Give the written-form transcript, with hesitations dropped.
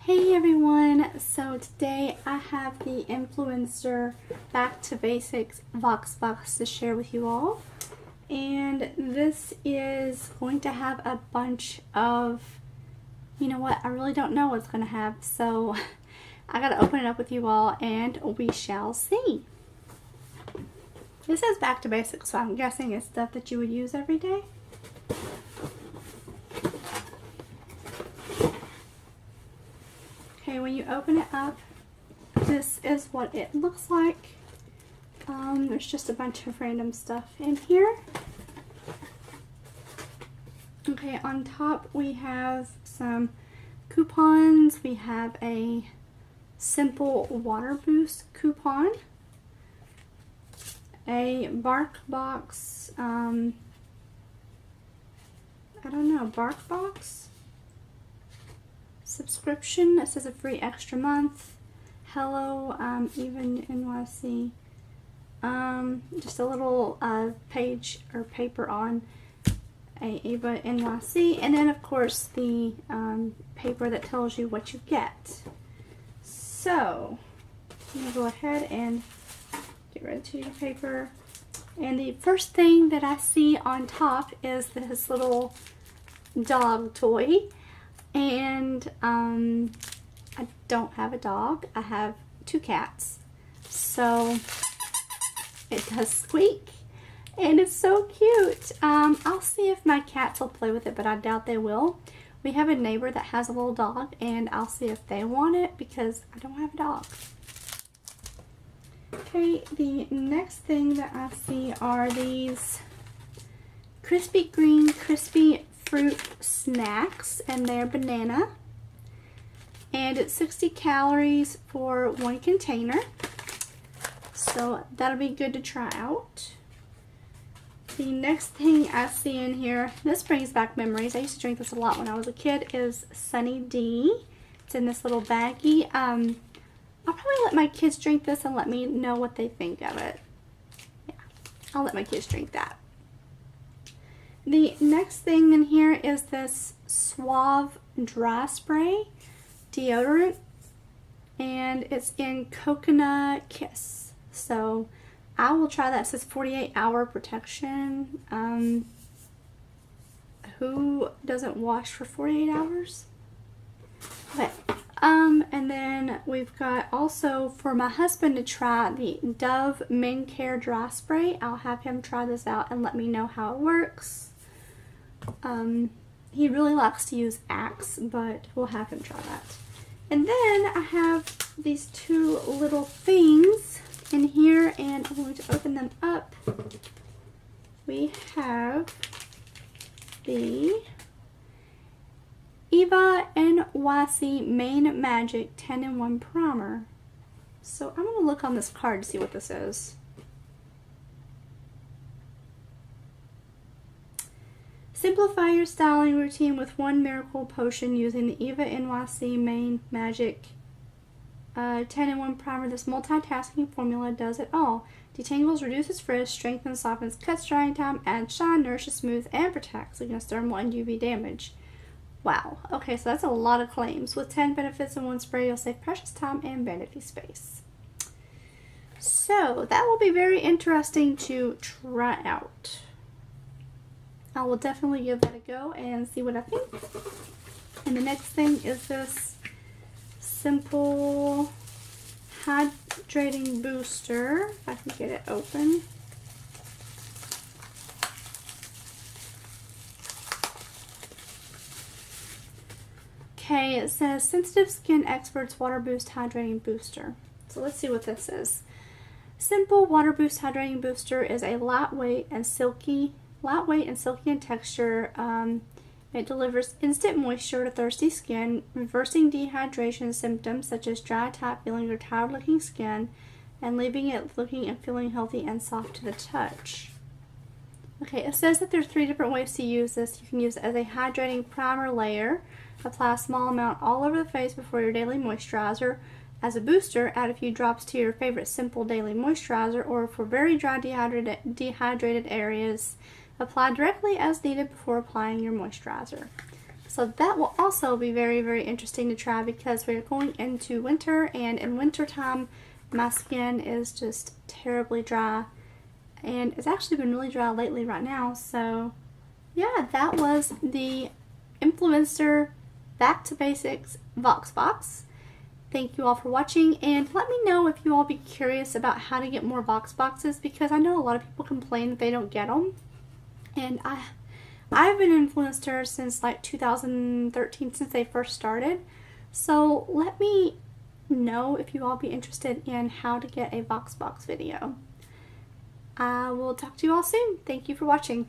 Hey everyone, so today I have the Influencer Back to Basics Voxbox to share with you all. And this is going to have a bunch of, you know what, I really don't know what it's going to have. So I got to open it up with you all and we shall see. This says Back to Basics, so I'm guessing it's stuff that you would use every day. Okay, when you open it up, this is what it looks like. There's just a bunch of random stuff in here. Okay, on top we have some coupons. We have a simple water boost coupon, a bark box, I don't know, bark box subscription. It says a free extra month. Hello, even NYC. Just a little page or paper on Eva NYC, and then of course the paper that tells you what you get. So I'm gonna go ahead and get rid of tissue paper. And the first thing that I see on top is this little dog toy. And I don't have a dog. I have 2 cats. So it does squeak. And it's so cute. I'll see if my cats will play with it, but I doubt they will. We have a neighbor that has a little dog, and I'll see if they want it because I don't have a dog. Okay, the next thing that I see are these crispy green, crispy fruit snacks, and they're banana. And it's 60 calories for 1 container. So that'll be good to try out. The next thing I see in here, this brings back memories. I used to drink this a lot when I was a kid, is Sunny D. It's in this little baggie. I'll probably let my kids drink this and let me know what they think of it. Yeah, I'll let my kids drink that. The next thing in here is this Suave Dry Spray deodorant, and it's in Coconut Kiss. So I will try that. It says 48-hour protection. Who doesn't wash for 48 hours? Okay. And then we've got also for my husband to try the Dove Men Care Dry Spray. I'll have him try this out and let me know how it works. He really likes to use Axe, but we'll have him try that. And then I have these 2 little things in here, and I'm going to open them up. We have the Eva NYC Main Magic 10-in-1 Primer. So I'm going to look on this card to see what this is. Simplify your styling routine with 1 miracle potion using the Eva NYC Main Magic 10-in-1 Primer. This multitasking formula does it all. Detangles, reduces frizz, strengthens, softens, cuts drying time, adds shine, nourishes, smooth, and protects against thermal and UV damage. Wow. Okay, so that's a lot of claims. With 10 benefits in 1 spray, you'll save precious time and vanity space. So that will be very interesting to try out. I will definitely give that a go and see what I think. And the next thing is this simple hydrating booster. If I can get it open. Okay, it says Sensitive Skin Experts Water Boost Hydrating Booster. So let's see what this is. Simple Water Boost Hydrating Booster is a lightweight and silky in texture. It delivers instant moisture to thirsty skin, reversing dehydration symptoms such as dry, tight feeling, or tired looking skin, and leaving it looking and feeling healthy and soft to the touch. Okay, it says that there's 3 different ways to use this. You can use it as a hydrating primer layer. Apply a small amount all over the face before your daily moisturizer. As a booster, add a few drops to your favorite simple daily moisturizer, or for very dry, dehydrated areas, apply directly as needed before applying your moisturizer. So that will also be very, very interesting to try because we're going into winter, and in winter time my skin is just terribly dry, and it's actually been really dry lately right now. So yeah, that was the Influencer Back to Basics Voxbox. Thank you all for watching, and let me know if you all be curious about how to get more Voxboxes, because I know a lot of people complain that they don't get them. And I've been an influencer since like 2013, since they first started. So let me know if you all be interested in how to get a Voxbox video. I will talk to you all soon. Thank you for watching.